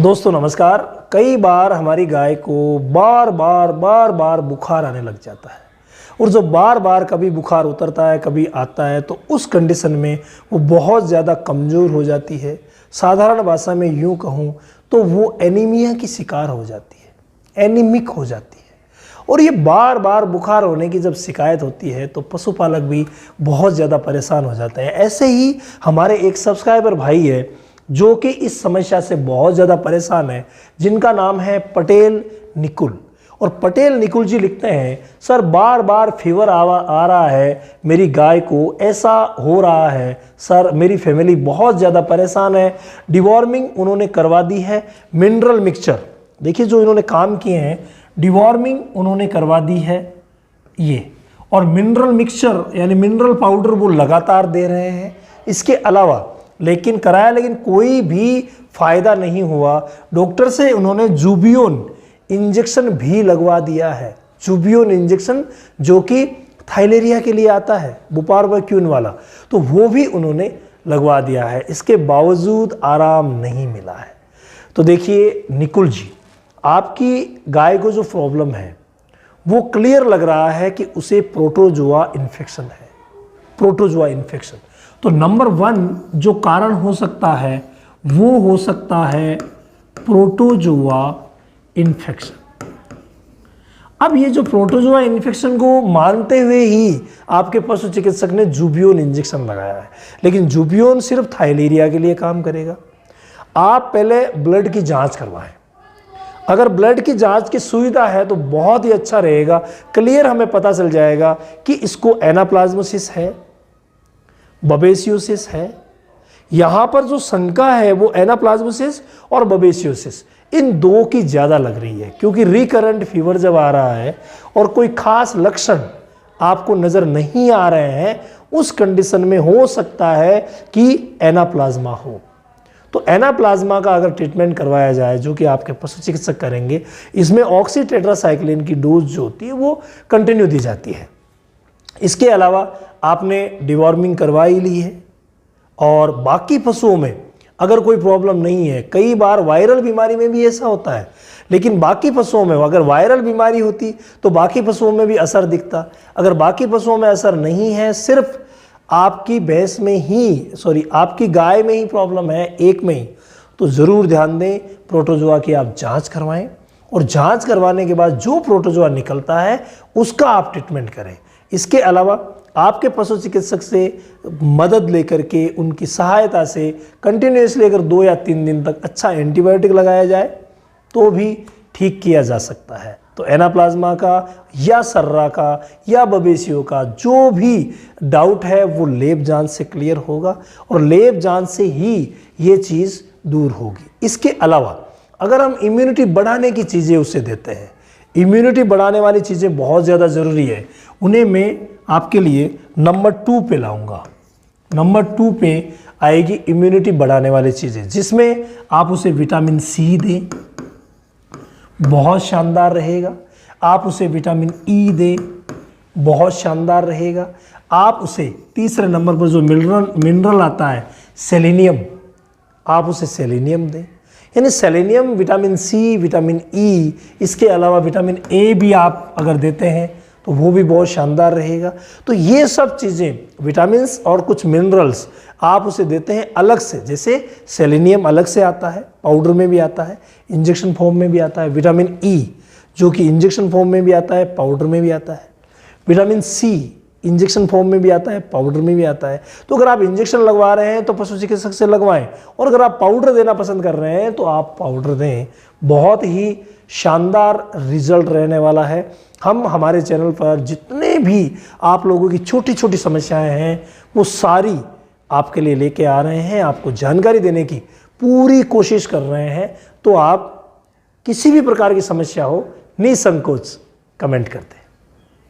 दोस्तों नमस्कार। कई बार हमारी गाय को बार बार बुखार आने लग जाता है और जब बार बार कभी बुखार उतरता है कभी आता है तो उस कंडीशन में वो बहुत ज़्यादा कमज़ोर हो जाती है। साधारण भाषा में यूँ कहूँ तो वो एनीमिया की शिकार हो जाती है, एनीमिक हो जाती है। और ये बार बार बुखार होने की जब शिकायत होती है तो पशुपालक भी बहुत ज़्यादा परेशान हो जाते हैं। ऐसे ही हमारे एक सब्सक्राइबर भाई है जो कि इस समस्या से बहुत ज़्यादा परेशान है, जिनका नाम है पटेल निकुल। और पटेल निकुल जी लिखते हैं, सर बार बार फीवर आ रहा है, मेरी गाय को ऐसा हो रहा है सर, मेरी फैमिली बहुत ज़्यादा परेशान है। डिवॉर्मिंग उन्होंने करवा दी है, मिनरल मिक्सचर देखिए जो इन्होंने काम किए हैं, डिवॉर्मिंग उन्होंने करवा दी है ये, और मिनरल मिक्सचर यानी मिनरल पाउडर वो लगातार दे रहे हैं। इसके अलावा लेकिन कराया लेकिन कोई भी फायदा नहीं हुआ। डॉक्टर से उन्होंने जूबियोन इंजेक्शन भी लगवा दिया है, जूबियोन इंजेक्शन जो कि थाइलेरिया के लिए आता है, बुपारवैक्यून वाला, तो वो भी उन्होंने लगवा दिया है। इसके बावजूद आराम नहीं मिला है। तो देखिए निकुल जी, आपकी गाय को जो प्रॉब्लम है वो क्लियर लग रहा है कि उसे प्रोटोजोआ इन्फेक्शन है, प्रोटोजोआ इन्फेक्शन। तो नंबर 1 जो कारण हो सकता है वो हो सकता है प्रोटोजोआ इन्फेक्शन। अब ये जो प्रोटोजोआ इन्फेक्शन को मानते हुए ही आपके पशु चिकित्सक ने जूबियोन इंजेक्शन लगाया है, लेकिन जूबियोन सिर्फ थाइलेरिया के लिए काम करेगा। आप पहले ब्लड की जांच करवाएं। अगर ब्लड की जांच की सुविधा है तो बहुत ही अच्छा रहेगा, क्लियर हमें पता चल जाएगा कि इसको एनाप्लाज्मोसिस है, बबेसियोसिस है। यहाँ पर जो शंका है वो एनाप्लाज्मोसिस और बबेसियोसिस इन दो की ज़्यादा लग रही है, क्योंकि रिकरेंट फीवर जब आ रहा है और कोई खास लक्षण आपको नज़र नहीं आ रहे हैं, उस कंडीशन में हो सकता है कि एनाप्लाज्मा हो। तो एनाप्लाज्मा का अगर ट्रीटमेंट करवाया जाए, जो कि आपके पशु चिकित्सक करेंगे, इसमें ऑक्सीटेट्रासाइक्लिन की डोज जो होती है वो कंटिन्यू दी जाती है। इसके अलावा आपने डिवॉर्मिंग करवा ही ली है, और बाकी पशुओं में अगर कोई प्रॉब्लम नहीं है, कई बार वायरल बीमारी में भी ऐसा होता है, लेकिन बाकी पशुओं में अगर वायरल बीमारी होती तो बाकी पशुओं में भी असर दिखता। अगर बाकी पशुओं में असर नहीं है, सिर्फ आपकी भैंस में ही आपकी गाय में ही प्रॉब्लम है, एक में ही, तो ज़रूर ध्यान दें, प्रोटोजोआ की आप जांच करवाएं, और जांच करवाने के बाद जो प्रोटोजोआ निकलता है उसका आप ट्रीटमेंट करें। इसके अलावा आपके पशु चिकित्सक से मदद लेकर के, उनकी सहायता से कंटिन्यूसली अगर 2 या 3 दिन तक अच्छा एंटीबायोटिक लगाया जाए तो भी ठीक किया जा सकता है। तो एनाप्लाज्मा का या सर्रा का या बबेसियो का जो भी डाउट है वो लेब जांच से क्लियर होगा, और लेब जांच से ही ये चीज़ दूर होगी। इसके अलावा अगर हम इम्यूनिटी बढ़ाने की चीज़ें उसे देते हैं, इम्यूनिटी बढ़ाने वाली चीज़ें बहुत ज़्यादा ज़रूरी है, उन्हें मैं आपके लिए नंबर 2 पे लाऊंगा। नंबर 2 पे आएगी इम्यूनिटी बढ़ाने वाली चीज़ें, जिसमें आप उसे विटामिन सी दें, बहुत शानदार रहेगा। आप उसे विटामिन ई दें, बहुत शानदार रहेगा। आप उसे तीसरे नंबर पर जो मिनरल आता है सेलेनियम, आप उसे सेलेनियम दें, यानी selenium, vitamin C, vitamin E, इसके अलावा विटामिन ए भी आप अगर देते हैं तो वो भी बहुत शानदार रहेगा। तो ये सब चीज़ें, विटामिन्स और कुछ मिनरल्स आप उसे देते हैं अलग से, जैसे सेलेनियम अलग से आता है, पाउडर में भी आता है, इंजेक्शन फॉर्म में भी आता है। विटामिन ई जो कि इंजेक्शन फॉर्म में भी आता है, पाउडर में भी आता है। विटामिन सी इंजेक्शन फॉर्म में भी आता है, पाउडर में भी आता है। तो अगर आप इंजेक्शन लगवा रहे हैं तो पशु चिकित्सक से लगवाएं, और अगर आप पाउडर देना पसंद कर रहे हैं तो आप पाउडर दें। बहुत ही शानदार रिजल्ट रहने वाला है। हम हमारे चैनल पर जितने भी आप लोगों की छोटी छोटी समस्याएं हैं वो सारी आपके लिए लेके आ रहे हैं, आपको जानकारी देने की पूरी कोशिश कर रहे हैं। तो आप किसी भी प्रकार की समस्या हो निसंकोच कमेंट करते हैं।